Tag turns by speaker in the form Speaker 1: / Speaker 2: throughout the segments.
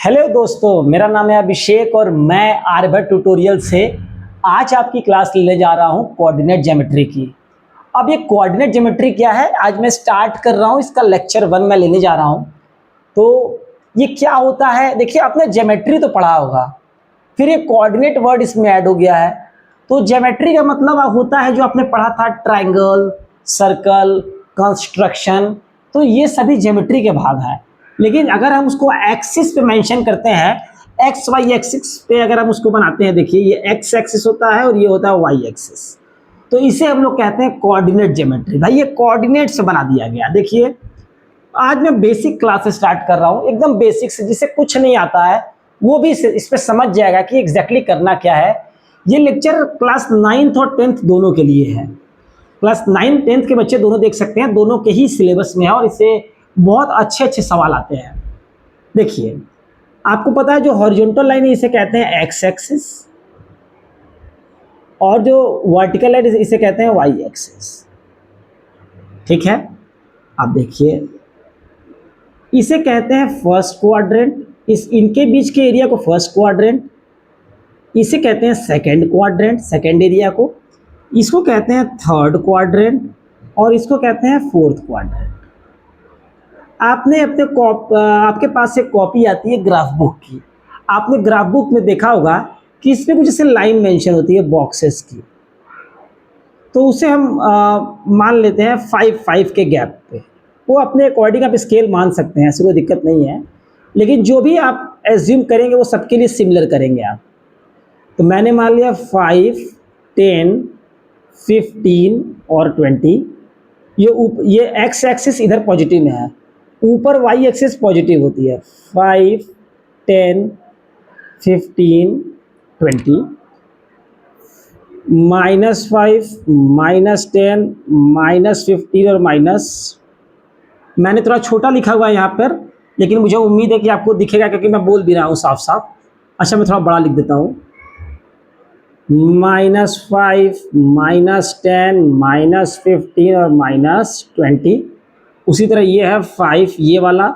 Speaker 1: Hello दोस्तों, मेरा नाम है अभिषेक और मैं आर्यभट्ट ट्यूटोरियल से आज आपकी क्लास लेने जा रहा हूं कोऑर्डिनेट ज्योमेट्री की। अब ये कोऑर्डिनेट ज्योमेट्री क्या है, आज मैं स्टार्ट कर रहा हूं, इसका लेक्चर 1 मैं लेने जा रहा हूं। तो ये क्या होता है, देखिए आपने ज्योमेट्री तो पढ़ा होगा, फिर ये कोऑर्डिनेट वर्ड इसमें ऐड हो गया है। तो ज्योमेट्री का मतलब होता है जो आपने पढ़ा था, ट्राइंगल, सर्कल, कंस्ट्रक्शन, तो ये सभी ज्योमेट्री के भाग हैं। लेकिन अगर हम उसको एक्सिस पे मेंशन करते हैं, एक्स वाई एक्सिस पे अगर हम उसको बनाते हैं, देखिए ये एक्स एक्सिस होता है और ये होता है वाई एक्सिस, तो इसे हम लोग कहते हैं कोऑर्डिनेट ज्योमेट्री। भाई ये कोऑर्डिनेट से बना दिया गया। देखिए आज मैं बेसिक क्लास स्टार्ट कर रहा हूँ, एकदम बेसिक से, जिसे कुछ नहीं आता है वो भी इस पे समझ जाएगा कि एग्जैक्टली करना क्या है। ये लेक्चर क्लास 9th और 10th दोनों के लिए है। क्लास 9 10th के बच्चे दोनों देख सकते हैं, दोनों के ही सिलेबस में है और इससे बहुत अच्छे अच्छे सवाल आते हैं। देखिए आपको पता है जो हॉरिजॉन्टल लाइन है इसे कहते हैं एक्स एक्सिस, और जो वर्टिकल लाइन इसे कहते हैं वाई एक्सिस। ठीक है, अब देखिए इसे कहते हैं फर्स्ट क्वाड्रेंट, इस इनके बीच के एरिया को फर्स्ट क्वाड्रेंट, इसे कहते हैं सेकंड क्वाड्रेंट, सेकंड एरिया को, इसको कहते हैं थर्ड क्वाड्रेंट और इसको कहते हैं फोर्थ क्वाड्रेंट। आपने आपके पास एक कॉपी आती है ग्राफ बुक की, आपने ग्राफ बुक में देखा होगा कि इसमें कुछ जैसे लाइन मेंशन होती है बॉक्सेस की, तो उसे हम मान लेते हैं 5 के गैप पे। वो अपने अकॉर्डिंग आप स्केल मान सकते हैं, ऐसी कोई दिक्कत नहीं है, लेकिन जो भी आप एज्यूम करेंगे वो सबके लिए सिमिलर करेंगे आप। तो मैंने मान लिया 5, 10, 15 और 20। ये एक्स एक्सिस इधर पॉजिटिव में है, ऊपर वाई एक्सिस पॉजिटिव होती है। 5, 10, 15, 20, -5, -10, -15 और माइनस, मैंने थोड़ा छोटा लिखा हुआ है यहाँ पर, लेकिन मुझे उम्मीद है कि आपको दिखेगा क्योंकि मैं बोल भी रहा हूँ साफ साफ। अच्छा मैं थोड़ा बड़ा लिख देता हूँ, -5, -10, -15 और -20। उसी तरह ये है 5 ये वाला,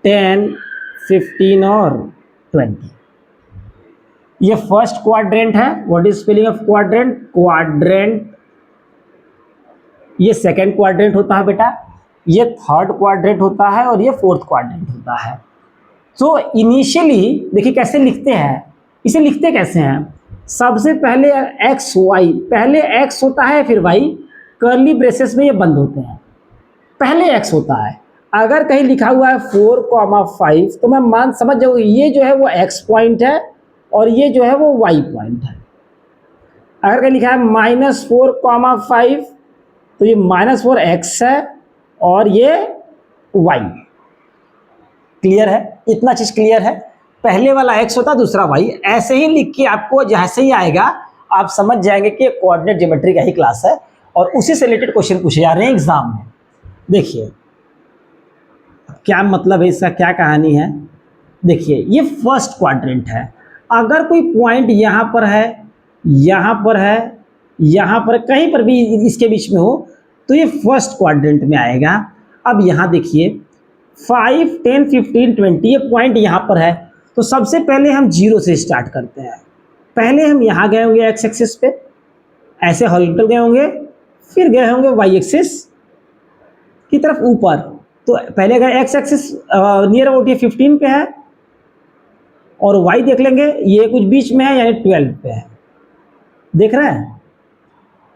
Speaker 1: 10, 15 और 20। ये फर्स्ट क्वाड्रेंट है। What is spelling of quadrant? Quadrant. ये सेकंड क्वाड्रेंट होता है बेटा, ये थर्ड क्वाड्रेंट होता है और ये फोर्थ क्वाड्रेंट होता है। तो इनिशियली देखिए कैसे लिखते हैं, इसे लिखते कैसे हैं, सबसे पहले एक्स वाई, पहले एक्स होता है फिर वाई, कर्ली ब्रेसेस में ये बंद होते हैं, पहले एक्स होता है। अगर कहीं लिखा हुआ है 4,5 तो मैं समझ जाऊंगा ये जो है वो एक्स पॉइंट है और ये जो है वो वाई पॉइंट है। अगर कहीं लिखा है -4,5 तो ये -4 एक्स है और ये वाई। क्लियर है? इतना चीज क्लियर है। पहले वाला एक्स होता है, दूसरा वाई। ऐसे ही लिख के आपको जैसे ही आएगा आप समझ जाएंगे कि कोऑर्डिनेट ज्योमेट्री का ही क्लास है और उसी से रिलेटेड क्वेश्चन पूछे जा रहे हैं एग्जाम में। देखिए क्या मतलब है इसका, क्या कहानी है। देखिए ये फर्स्ट क्वाड्रेंट है, अगर कोई पॉइंट यहाँ पर है, यहाँ पर है, यहाँ पर कहीं पर भी इसके बीच में हो तो ये फर्स्ट क्वाड्रेंट में आएगा। अब यहाँ देखिए 5, 10, 15, 20 ये पॉइंट यहाँ पर है, तो सबसे पहले हम 0 से स्टार्ट करते हैं। पहले हम यहाँ गए होंगे एक्स एक्सिस पे, ऐसे हॉरिजॉन्टल गए होंगे, फिर गए होंगे वाई एक्सिस की तरफ ऊपर। तो पहले गए एक्स एक्सिस नियर अबाउट ये 15 पे है और वाई देख लेंगे ये कुछ बीच में है यानी 12 पे है। देख रहे हैं?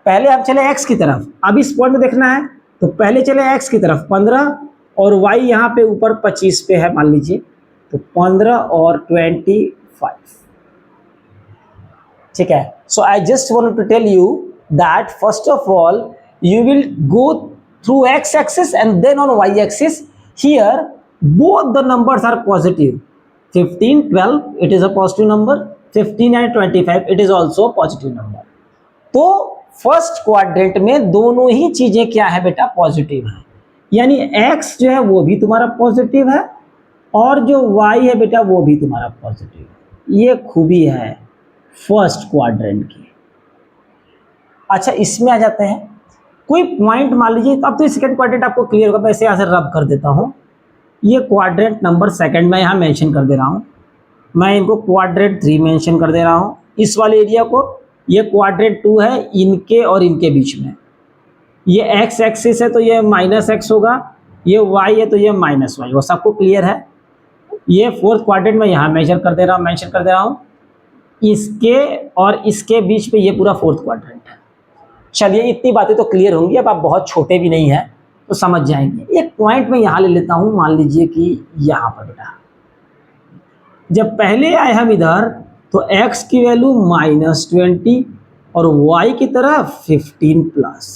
Speaker 1: पहले आप चले एक्स की तरफ, अब इस पॉइंट में देखना है तो पहले चले एक्स की तरफ 15 और वाई यहाँ पे ऊपर 25 पे है मान लीजिए, तो 15 और 25। ठीक है, so I just want to tell you that first of all you will go through x axis and then on y axis. Here both the numbers are positive. 15, 12 it is a positive number, 15 and 25 it is also a positive number. तो first quadrant में दोनों ही चीजें क्या है बेटा, positive है, यानी x जो है वो भी तुम्हारा पॉजिटिव है और जो y है बेटा वो भी तुम्हारा पॉजिटिव है। ये खूबी है फर्स्ट क्वाड्रेंट की। अच्छा इसमें आ जाते हैं, कोई पॉइंट मान लीजिए, तो अब तो सेकंड क्वाड्रेंट आपको क्लियर होगा, मैं इसे यहाँ से रब कर देता हूँ। ये क्वाड्रेंट नंबर सेकंड में यहाँ मेंशन कर दे रहा हूँ, मैं इनको क्वाड्रेंट 3 मेंशन कर दे रहा हूँ। इस वाले एरिया को, ये क्वाड्रेंट 2 है इनके और इनके बीच में। ये एक्स एक्सिस है तो ये माइनस एक्स होगा, ये वाई है तो ये माइनस वाई, वो सबको क्लियर है। ये फोर्थ क्वाड्रेंट में यहाँ मेंशन कर दे रहा हूँ, इसके और इसके बीच में ये पूरा फोर्थ क्वाड्रेंट है। चलिए इतनी बातें तो क्लियर होंगी, अब आप बहुत छोटे भी नहीं हैं तो समझ जाएंगे। एक पॉइंट मैं यहाँ ले लेता हूँ, मान लीजिए कि यहाँ पर बेटा जब पहले आए हम इधर तो x की वैल्यू -20 और y की तरफ 15 प्लस।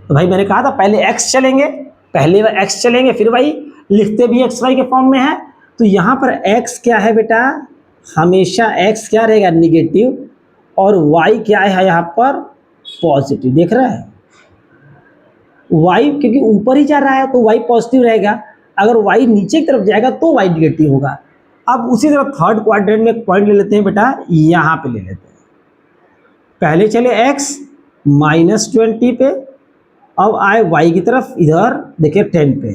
Speaker 1: तो भाई मैंने कहा था पहले x चलेंगे फिर y, लिखते भी x y के फॉर्म में है। तो यहाँ पर x क्या है बेटा, हमेशा x क्या रहेगा, निगेटिव, और y क्या है यहाँ पर, पॉजिटिव। देख रहा है y क्योंकि ऊपर ही जा रहा है तो y पॉजिटिव रहेगा, अगर y नीचे की तरफ जाएगा तो y निगेटिव होगा। अब उसी तरह थर्ड क्वाड्रेंट में एक पॉइंट ले लेते हैं बेटा, यहाँ पे ले लेते हैं। पहले चले x -20 पे, अब आए y की तरफ, इधर देखिए 10 पे।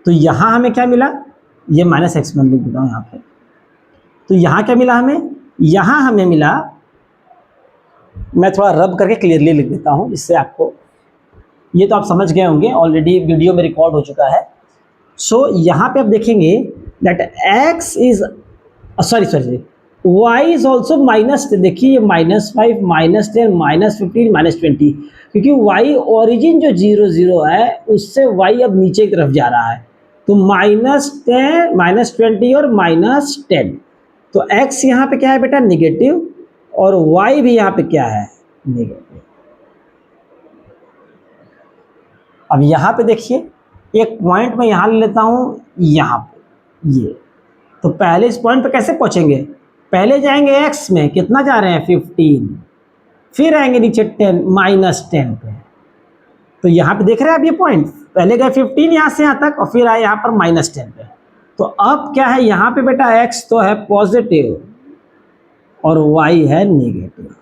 Speaker 1: तो यहाँ हमें क्या मिला, ये -x में लिख देता हूँ यहाँ पे। तो यहाँ क्या मिला हमें, यहाँ हमें मिला, मैं थोड़ा रब करके क्लियरली लिख देता हूँ इससे आपको, ये तो आप समझ गए होंगे, ऑलरेडी वीडियो में रिकॉर्ड हो चुका है। सो यहाँ पे आप देखेंगे that x is sorry y is also minus, देखिए ये -5 -10 -15 -20, क्योंकि y ओरिजिन जो 0 0 है उससे y अब नीचे की तरफ जा रहा है, तो -10 -20 और -10। तो x यहाँ पे क्या है बेटा, निगेटिव, और y भी यहाँ पे क्या है, निगेटिव। अब यहाँ पे देखिए एक पॉइंट मैं यहाँ ले लेता हूँ, यहाँ पे ये। तो पहले इस पॉइंट पे कैसे पहुँचेंगे, पहले जाएंगे x में, कितना जा रहे हैं 15, फिर आएंगे नीचे 10 -10 पे। तो यहाँ पे देख रहे हैं आप ये पॉइंट, पहले गए 15 यहाँ से यहाँ तक और फिर आए यहाँ पर -10 पे। तो अब क्या है यहाँ पे बेटा, x तो है पॉजिटिव और y है नेगेटिव।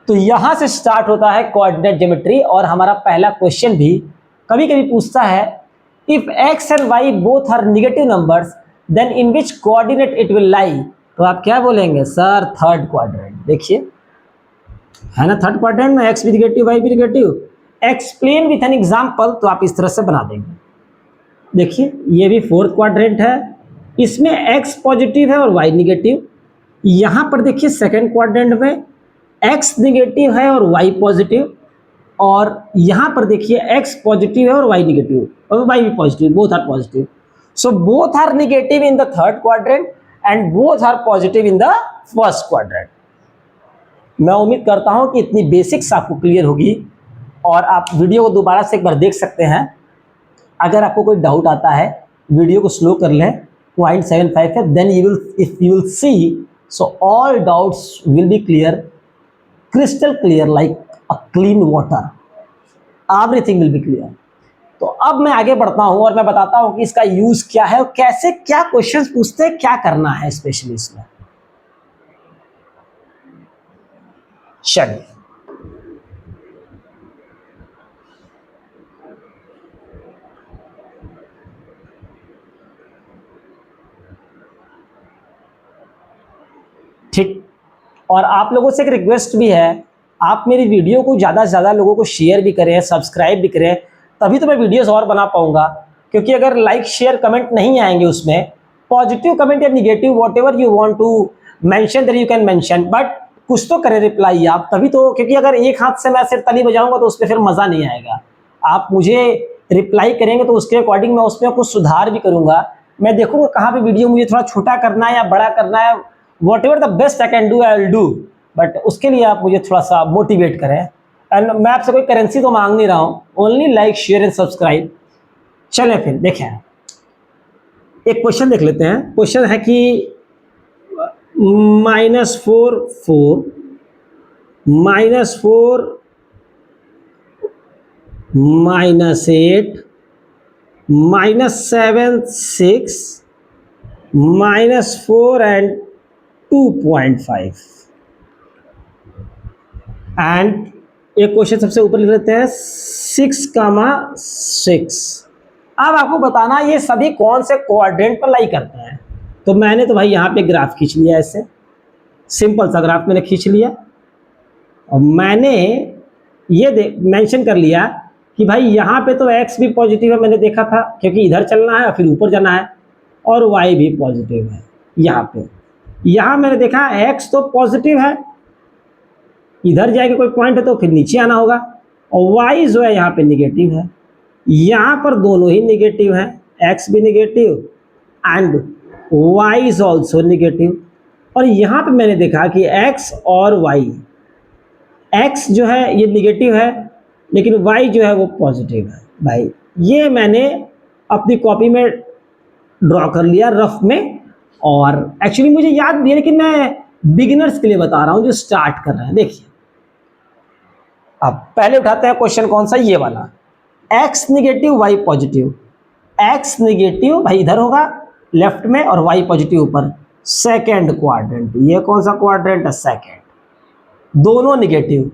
Speaker 1: तो यहां से स्टार्ट होता है कोऑर्डिनेट ज्योमेट्री, और हमारा पहला क्वेश्चन भी कभी कभी पूछता है, if x and y both are negative numbers then in which coordinate it will lie. तो आप क्या बोलेंगे, सर थर्ड क्वाड्रेंट। देखिए है ना, थर्ड क्वाड्रेंट में x भी नेगेटिव y भी negative, explain with an example, तो आप इस तरह से बना देंगे। देखिए ये भी फोर्थ क्वाड्रेंट है, इसमें x पॉजिटिव है और y निगेटिव। यहां पर देखिए सेकेंड क्वाड्रेंट में x निगेटिव है और y पॉजिटिव, और यहाँ पर देखिए x पॉजिटिव है और y निगेटिव, और y भी positive, both are positive. So both are negative in the third quadrant and both are positive in the first quadrant. मैं उम्मीद करता हूँ कि इतनी बेसिक्स आपको क्लियर होगी, और आप वीडियो को दोबारा से एक बार देख सकते हैं। अगर आपको कोई डाउट आता है वीडियो को स्लो कर लें, 0.75 है, then you will, if you will see, so all doubts will be clear, crystal clear like a clean water, everything will be clear। तो अब मैं आगे बढ़ता हूं और मैं बताता हूं कि इसका यूज क्या है और कैसे, क्या क्वेश्चंस पूछते हैं, क्या करना है स्पेशली इसमें। चलिए ठीक, और आप लोगों से एक रिक्वेस्ट भी है, आप मेरी वीडियो को ज़्यादा से ज़्यादा लोगों को शेयर भी करें, सब्सक्राइब भी करें, तभी तो मैं वीडियोस और बना पाऊंगा। क्योंकि अगर लाइक शेयर कमेंट नहीं आएंगे उसमें, पॉजिटिव कमेंट या negative whatever you want to mention that you can mention, but कुछ तो करें रिप्लाई आप, तभी तो। क्योंकि अगर एक हाथ से मैं सिर्फ ताली बजाऊंगा तो उस पर फिर मज़ा नहीं आएगा। आप मुझे रिप्लाई करेंगे तो उसके अकॉर्डिंग मैं उसमें कुछ सुधार भी करूँगा। मैं देखूँगा कहाँ पर वीडियो मुझे थोड़ा छोटा करना है या बड़ा करना है, whatever the best I can do I will do, but उसके लिए आप मुझे थोड़ा सा मोटिवेट करें। एंड मैं आपसे कोई करेंसी तो मांग नहीं रहा हूँ, only like share and subscribe. चलें फिर देखें, एक क्वेश्चन देख लेते हैं। क्वेश्चन है कि -4 4 -4 -8 -7 6 -4 and 2.5 and एक क्वेश्चन सबसे ऊपर लिख लेते हैं 6,6। अब आपको बताना ये सभी कौन से क्वाड्रेंट पर लाई करते हैं। तो मैंने तो भाई यहाँ पे ग्राफ खींच लिया, ऐसे सिंपल सा ग्राफ मैंने खींच लिया और मैंने ये मेंशन कर लिया कि भाई यहाँ पे तो x भी पॉजिटिव है, मैंने देखा था क्योंकि इधर चलना है फिर ऊपर जाना है, और y भी पॉजिटिव है यहाँ पे। यहाँ मैंने देखा x तो पॉजिटिव है, इधर जाएगा कोई पॉइंट है तो फिर नीचे आना होगा, और y जो है यहाँ पे निगेटिव है। यहाँ पर दोनों ही निगेटिव है, x भी negative and y is also negative. और यहाँ पे मैंने देखा कि x और y, x जो है ये निगेटिव है लेकिन y जो है वो पॉजिटिव है। भाई ये मैंने अपनी कॉपी में ड्रॉ कर लिया रफ में, और एक्चुअली मुझे याद भी है लेकिन मैं बिगिनर्स के लिए बता रहा हूँ जो स्टार्ट कर रहे हैं। देखिए अब पहले उठाते हैं क्वेश्चन कौन सा, ये वाला, x negative y positive. x negative भाई इधर होगा लेफ्ट में और y पॉजिटिव ऊपर, सेकेंड क्वाड्रेंट। ये कौन सा क्वाड्रेंट है, सेकेंड। दोनों negative,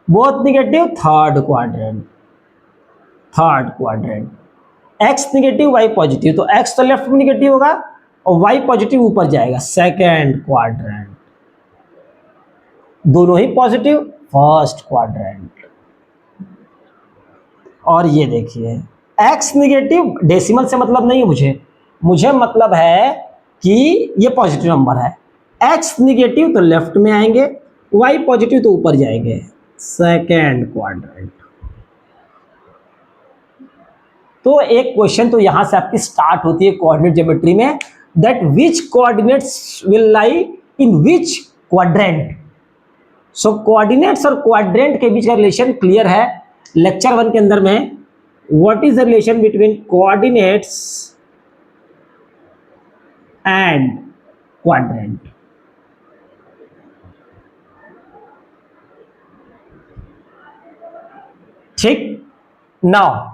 Speaker 1: both negative, third quadrant. Third quadrant x negative y positive, तो x तो लेफ्ट में निगेटिव होगा और y पॉजिटिव ऊपर जाएगा, सेकेंड क्वाड्रेंट। दोनों ही पॉजिटिव, फर्स्ट क्वाड्रेंट। और ये देखिए x निगेटिव, डेसिमल से मतलब नहीं है मुझे मतलब है कि ये पॉजिटिव नंबर है। x निगेटिव तो लेफ्ट में आएंगे, y पॉजिटिव तो ऊपर जाएंगे, सेकेंड क्वाड्रेंट। तो एक क्वेश्चन तो यहां से आपकी स्टार्ट होती है कोऑर्डिनेट ज्योमेट्री में, that which coordinates will lie in which quadrant. So coordinates और क्वाड्रेंट के बीच का रिलेशन क्लियर है लेक्चर 1 के अंदर में। What is the relation between coordinates and quadrant. ठीक, नाउ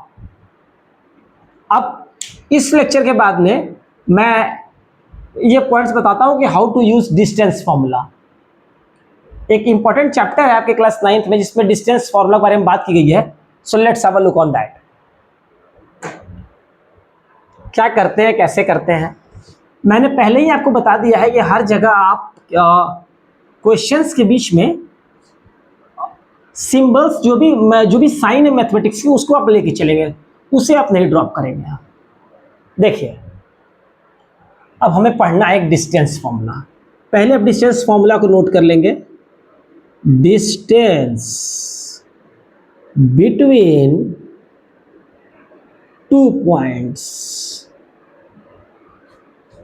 Speaker 1: अब इस लेक्चर के बाद में मैं ये पॉइंट्स बताता हूं कि how to use distance formula. एक इंपॉर्टेंट चैप्टर है आपके क्लास 9th में जिसमें डिस्टेंस फॉर्मूला के बारे में बात की गई है। So let's have a look on that. क्या करते हैं, कैसे करते हैं, मैंने पहले ही आपको बता दिया है कि हर जगह आप क्वेश्चंस के बीच में सिंबल्स जो भी साइन है मैथमेटिक्स की उसको आप लेके चलेंगे, उसे आप नहीं ड्रॉप करेंगे। आप देखिए अब हमें पढ़ना है एक डिस्टेंस फॉर्मूला। पहले आप डिस्टेंस फॉर्मूला को नोट कर लेंगे। Distance between two points.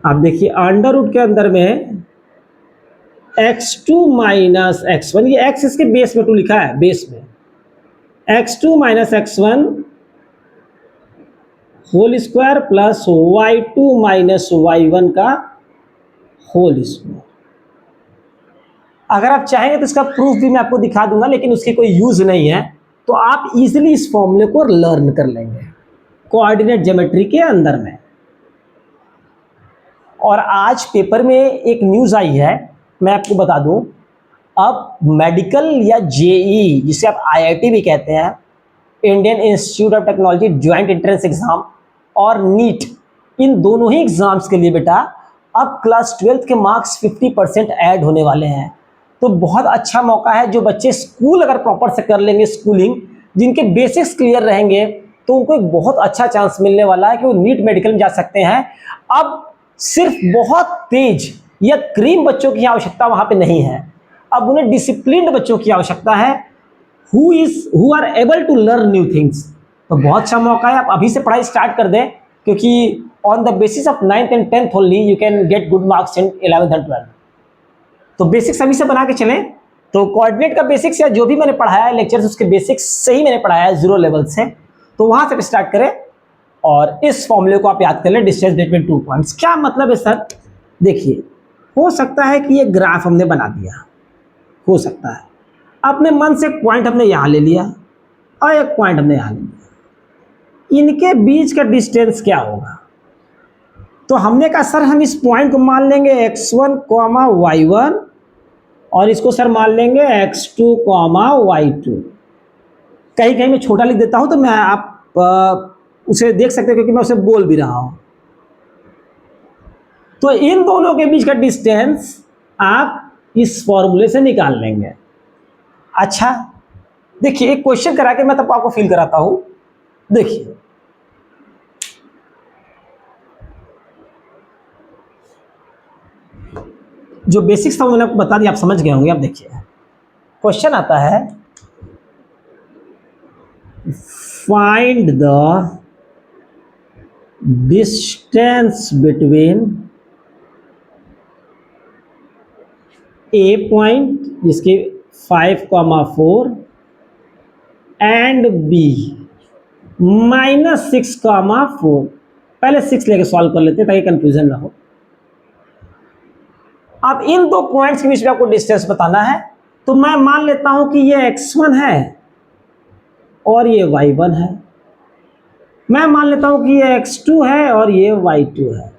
Speaker 1: आप देखिए अंडर रूट के अंदर में x2 माइनस x1, ये x इसके बेस में 2 लिखा है, बेस में x2 minus x1 whole square plus y2 minus y1 का होल स्क्वायर। अगर आप चाहेंगे तो इसका प्रूफ भी मैं आपको दिखा दूंगा, लेकिन उसकी कोई यूज नहीं है, तो आप इजीली इस फॉर्मूले को लर्न कर लेंगे कोऑर्डिनेट ज्योमेट्री के अंदर में। और आज पेपर में एक न्यूज आई है, मैं आपको बता दूं, अब मेडिकल या जेई जिसे आप आईआईटी भी कहते हैं, Indian institute of technology joint entrance exam, और नीट, इन दोनों ही एग्जाम्स के लिए बेटा अब क्लास 12th के मार्क्स 50% ऐड होने वाले हैं। तो बहुत अच्छा मौका है। जो बच्चे स्कूल अगर प्रॉपर से कर लेंगे, स्कूलिंग, जिनके बेसिक्स क्लियर रहेंगे, तो उनको एक बहुत अच्छा चांस मिलने वाला है कि वो नीट मेडिकल में जा सकते हैं। अब सिर्फ बहुत तेज या क्रीम बच्चों की आवश्यकता वहां पे नहीं है, अब उन्हें डिसिप्लिन्ड बच्चों की आवश्यकता है, who are able to learn new things. तो बहुत अच्छा मौका है, आप अभी से पढ़ाई स्टार्ट कर दें, क्योंकि on the basis of 9th and 10th only you can get good marks in 11th and 12th। तो बेसिक्स अभी से बना के चलें। तो कोऑर्डिनेट का बेसिक्स या जो भी मैंने पढ़ाया है लेक्चर्स, उसके बेसिक्स से ही मैंने पढ़ाया है 0 लेवल से, तो वहां से स्टार्ट करें और इस फॉर्मूले को आप याद कर लें, डिस्टेंस बिटवीन 2 पॉइंट्स। क्या मतलब है सर? देखिए, हो सकता है कि ये ग्राफ हमने बना दिया, हो सकता है अपने मन से एक पॉइंट हमने यहाँ ले लिया और एक पॉइंट हमने यहाँ ले लिया, इनके बीच का डिस्टेंस क्या होगा? तो हमने कहा सर हम इस पॉइंट को मान लेंगे x1, y1 और इसको सर मान लेंगे x2, y2। कहीं कहीं मैं छोटा लिख देता हूं तो मैं आप उसे देख सकते हैं क्योंकि मैं उसे बोल भी रहा हूं। तो इन दोनों के बीच का डिस्टेंस आप इस फॉर्मूले से निकाल लेंगे। अच्छा देखिए, एक क्वेश्चन करा के मैं तब आपको फील कराता हूं। देखिए जो बेसिक्स था वो मैंने आपको बता दिया, आप समझ गए होंगे। अब देखिए क्वेश्चन आता है, find the distance between A point जिसके 5,4 एंड बी -6,4। पहले 6 लेके सॉल्व कर लेते हैं ताकि कंफ्यूजन ना हो। अब इन दो पॉइंट्स के बीच में आपको डिस्टेंस बताना है, तो मैं मान लेता हूं कि ये x1 है और ये y1 है। मैं मान लेता हूं कि ये x2 है और ये y2 है।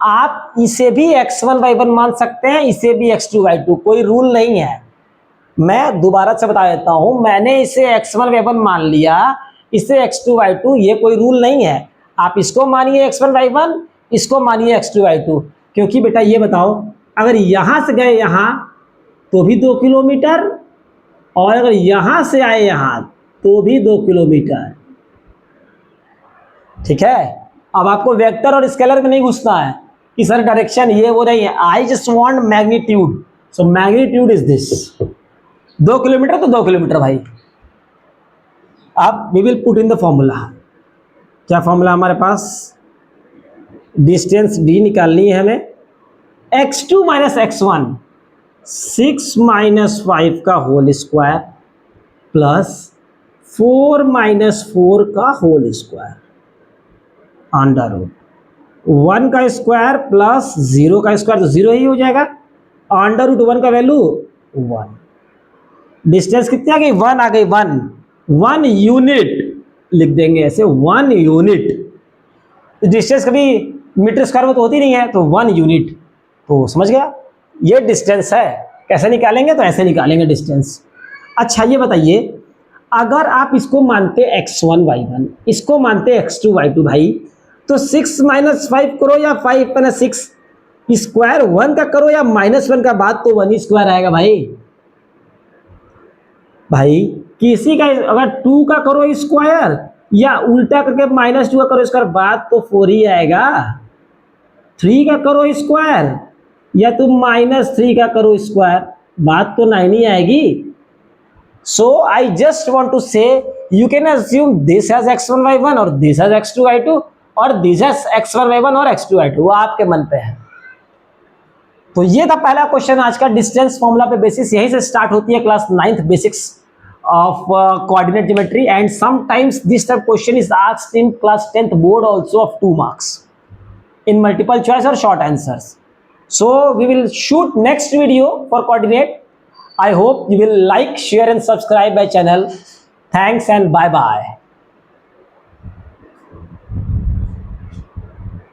Speaker 1: आप इसे भी x1 y1 मान सकते हैं, इसे भी x2 y2, कोई रूल नहीं है। मैं दोबारा से बता देता हूं, मैंने इसे x1 y1 मान लिया, इसे x2 y2, ये कोई रूल नहीं है। आप इसको मानिए x1 y1, इसको मानिए x2 y2। क्योंकि बेटा ये बताओ, अगर यहां से गए यहां तो भी 2 किलोमीटर, और अगर यहां से आए यहां तो भी 2 किलोमीटर। ठीक है, अब आपको वेक्टर और स्केलर में नहीं घुसना है कि सर डायरेक्शन ये वो नहीं है। I just want magnitude, so magnitude is this. 2 kilometre तो 2 किलोमीटर भाई। अब we will put in the formula. क्या फॉर्मूला हमारे पास? डिस्टेंस डी निकालनी है हमें। x2 माइनस x1 6 माइनस 5 का होल स्क्वायर प्लस 4 माइनस 4 का होल स्क्वायर अंडर रूट 1 का स्क्वायर प्लस 0 का स्क्वायर, तो 0 ही हो जाएगा। अंडर रूट 1 का वैल्यू 1। डिस्टेंस कितनी आ गई? 1 आ गई। 1 यूनिट लिख देंगे ऐसे, 1 यूनिट। डिस्टेंस कभी मीटर स्क्वायर में तो होती नहीं है, तो 1 यूनिट। तो समझ गया, ये डिस्टेंस है। कैसे निकालेंगे? तो ऐसे निकालेंगे डिस्टेंस। अच्छा ये बताइए, अगर आप इसको मानते x1 y1, इसको मानते x2 y2 भाई, तो 6 माइनस 5 करो या 5 माइनस 6 स्क्वायर 1 का करो या -1 का, बात तो 1 ही स्क्वायर आएगा भाई। किसी का अगर 2 का करो स्क्वायर या उल्टा करके -2 का करो स्क्वायर, बात तो 4 ही आएगा। 3 का करो स्क्वायर या तुम -3 का करो स्क्वायर, बात तो 9 ही आएगी। So I just want to say you can assume this has x1 y1 और this has x2 y2 और this has x1 y1 और x2 y2, वो आपके मन पे है। तो ये था पहला क्वेश्चन आज का। डिस्टेंस फॉर्मूला पे बेसिस यहीं से स्टार्ट होती है class 9th basics of coordinate geometry, and sometimes this type question is asked in class 10th board also of 2 marks in multiple choice or short answers. So we will shoot next video for coordinate. I hope you will like, share and subscribe my channel. Thanks and bye bye.